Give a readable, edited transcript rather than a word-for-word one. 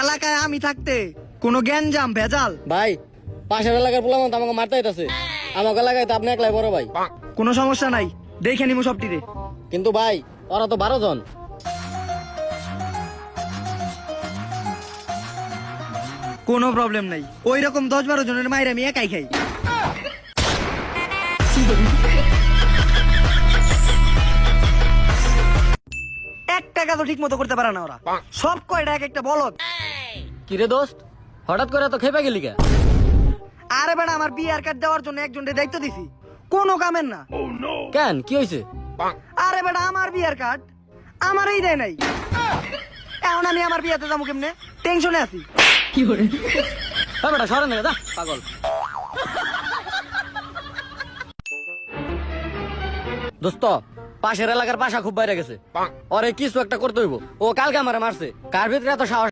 এলাকায় আমি থাকতে কোনো গ্যাঞ্জাম ভেজাল ভাই পাশের এলাকার পোলামন তো আমাকে মারতে হইতাছে, আমাকে এলাকায় তো আপনি একলাই বড় ভাই। কোনো সমস্যা নাই, দেখে নিমু সবটিরে। কিন্তু ভাই ওরা তো 12 জন। কোনো প্রবলেম নাই, ওই রকম 10-12 জনের মায়ের আমি একাই খাই। এক টাকা তো ঠিক মতো করতে পারে না ওরা, সব কয়টা এক একটা বলদ। কিরে দোস্ত, হঠাৎ করে তো খেপে গেলি কে? আরে বেটা, আমার বিয়ার কার্ড দেওয়ার জন্য একজনের দায়িত্ব দিছি, কোনো কামের না। কেন, কি হয়েছে? আরে বেটা, আমার বিয়ার কার্ড আমারই দেয় নাই, এখন আমি আমার বিয়াতে যাবো কেমনে, টেনশনে আছি। বেটা সরেন না যা পাগল। দোস্ত, পাশের এলাকার পাশা খুব বাইরে গেছে, ওরে কিছু একটা করতে হইব। ও কালকে আমারে মারছে, কার ভিতরে এত সাহস